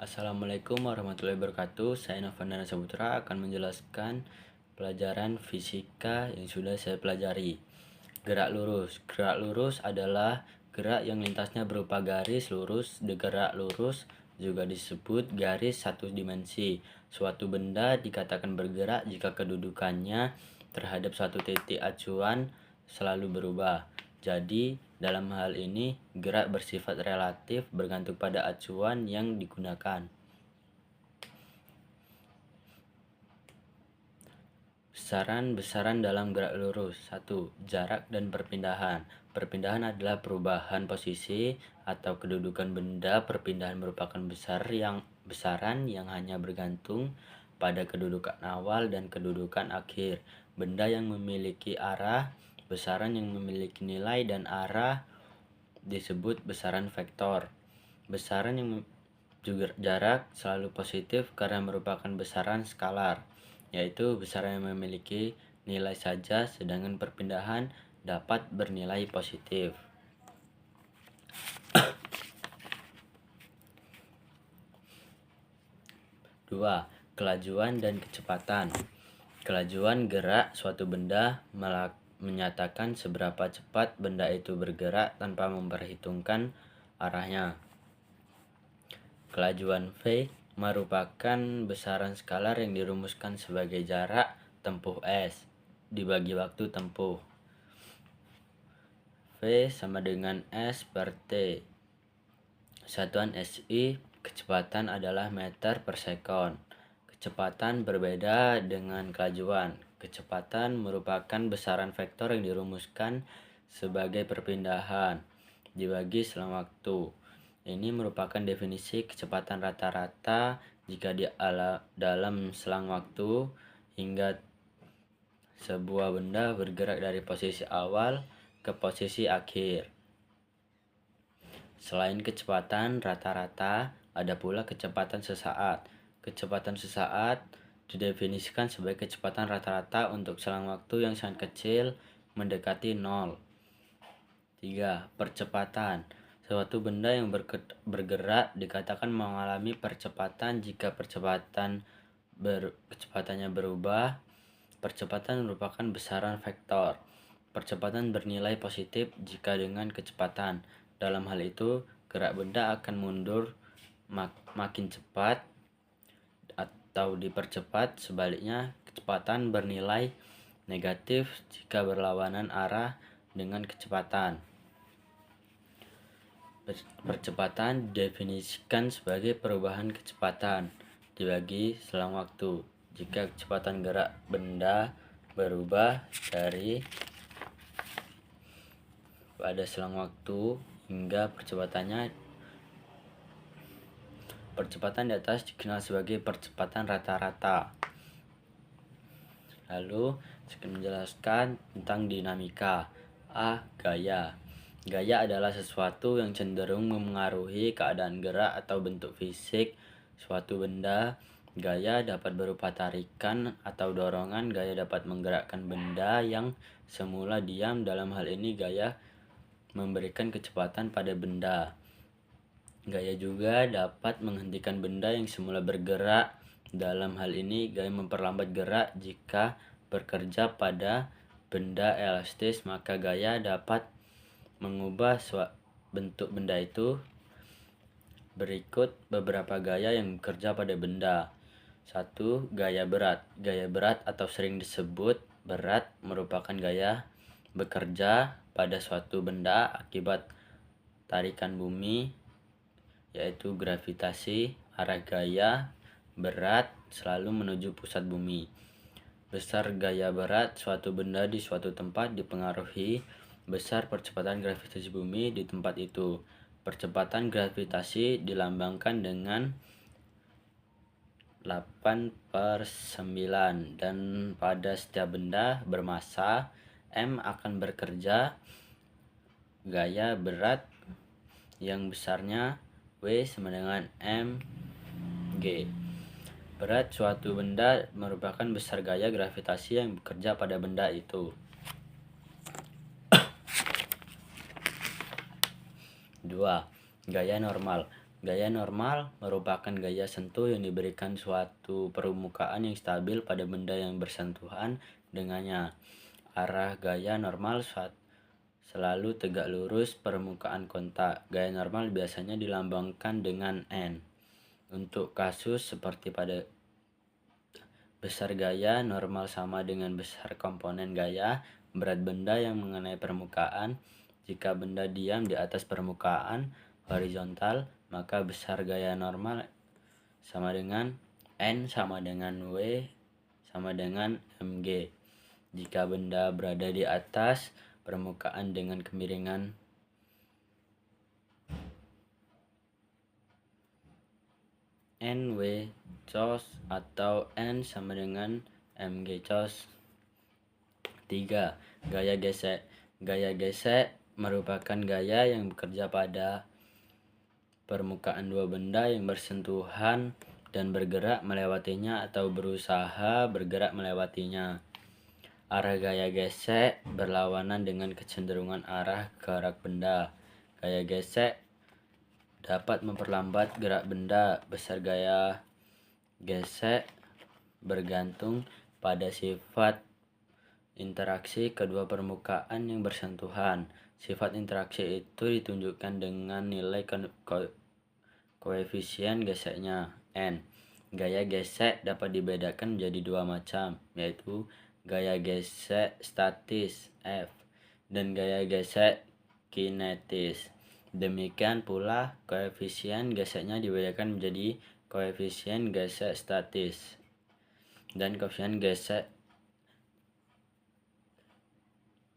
Assalamualaikum warahmatullahi wabarakatuh. Saya Novandana Saputra akan menjelaskan pelajaran fisika yang sudah saya pelajari. Gerak lurus. Gerak lurus adalah gerak yang lintasnya berupa garis lurus. Gerak lurus juga disebut garis satu dimensi. Suatu benda dikatakan bergerak jika kedudukannya terhadap suatu titik acuan selalu berubah. Jadi, dalam hal ini, gerak bersifat relatif bergantung pada acuan yang digunakan. Besaran-besaran dalam gerak lurus. 1. Jarak dan perpindahan. Perpindahan adalah perubahan posisi atau kedudukan benda. Perpindahan merupakan besaran yang hanya bergantung pada kedudukan awal dan kedudukan akhir. Benda yang memiliki arah, besaran yang memiliki nilai dan arah disebut besaran vektor. Besaran yang juga jarak selalu positif karena merupakan besaran skalar, yaitu besaran yang memiliki nilai saja, sedangkan perpindahan dapat bernilai positif. 2. Kelajuan dan kecepatan. Kelajuan gerak suatu benda menyatakan seberapa cepat benda itu bergerak tanpa memperhitungkan arahnya. Kelajuan V merupakan besaran skalar yang dirumuskan sebagai jarak tempuh S dibagi waktu tempuh. V sama dengan S per T. Satuan SI kecepatan adalah meter per sekon. Kecepatan berbeda dengan kelajuan. Kecepatan merupakan besaran vektor yang dirumuskan sebagai perpindahan dibagi selang waktu. Ini merupakan definisi kecepatan rata-rata jika dalam selang waktu hingga sebuah benda bergerak dari posisi awal ke posisi akhir. Selain kecepatan rata-rata, ada pula kecepatan sesaat. Kecepatan sesaat didefinisikan sebagai kecepatan rata-rata untuk selang waktu yang sangat kecil mendekati 0. 3. Percepatan. Suatu benda yang bergerak dikatakan mengalami percepatan jika kecepatannya berubah. Percepatan merupakan besaran vektor. Percepatan bernilai positif jika dengan kecepatan. Dalam hal itu, gerak benda akan mundur makin cepat atau dipercepat. Sebaliknya, kecepatan bernilai negatif jika berlawanan arah dengan kecepatan. Percepatan didefinisikan sebagai perubahan kecepatan dibagi selang waktu. Jika kecepatan gerak benda berubah dari pada selang waktu hingga percepatan di atas dikenal sebagai percepatan rata-rata. Lalu saya akan menjelaskan tentang dinamika. A. Gaya. Gaya adalah sesuatu yang cenderung memengaruhi keadaan gerak atau bentuk fisik suatu benda. Gaya dapat berupa tarikan atau dorongan. Gaya dapat menggerakkan benda yang semula diam. Dalam hal ini gaya memberikan kecepatan pada benda. Gaya juga dapat menghentikan benda yang semula bergerak. Dalam hal ini gaya memperlambat gerak. Jika bekerja pada benda elastis, maka gaya dapat mengubah bentuk benda itu. Berikut beberapa gaya yang bekerja pada benda. 1. Gaya berat. Gaya berat atau sering disebut berat merupakan gaya bekerja pada suatu benda akibat tarikan bumi, yaitu gravitasi. Arah gaya berat selalu menuju pusat bumi. Besar gaya berat suatu benda di suatu tempat dipengaruhi besar percepatan gravitasi bumi di tempat itu. Percepatan gravitasi dilambangkan dengan 8/9 dan pada setiap benda bermassa M akan bekerja gaya berat yang besarnya W sama dengan mg. Berat suatu benda merupakan besar gaya gravitasi yang bekerja pada benda itu. 2. Gaya normal. Gaya normal merupakan gaya sentuh yang diberikan suatu permukaan yang stabil pada benda yang bersentuhan dengannya. Arah gaya normal selalu tegak lurus permukaan kontak. Gaya normal biasanya dilambangkan dengan N. Untuk kasus seperti pada besar gaya normal sama dengan besar komponen gaya, berat benda yang mengenai permukaan. Jika benda diam di atas permukaan horizontal, maka besar gaya normal sama dengan N sama dengan W sama dengan mg. Jika benda berada di atas permukaan dengan kemiringan NW cos atau N sama dengan mg cos. 3. Gaya gesek. Gaya gesek merupakan gaya yang bekerja pada permukaan dua benda yang bersentuhan dan bergerak melewatinya atau berusaha bergerak melewatinya. Arah gaya gesek berlawanan dengan kecenderungan arah gerak benda. Gaya gesek dapat memperlambat gerak benda. Besar gaya gesek bergantung pada sifat interaksi kedua permukaan yang bersentuhan. Sifat interaksi itu ditunjukkan dengan nilai koefisien geseknya N. Gaya gesek dapat dibedakan menjadi dua macam, yaitu gaya gesek statis F dan gaya gesek kinetis. Demikian pula koefisien geseknya dibedakan menjadi koefisien gesek statis dan koefisien gesek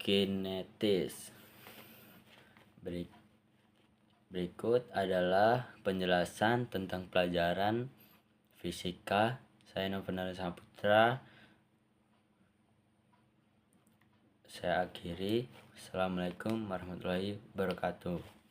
kinetis. Berikut adalah penjelasan tentang pelajaran fisika. Saya Novenal Saputra. Saya akhiri. Assalamualaikum warahmatullahi wabarakatuh.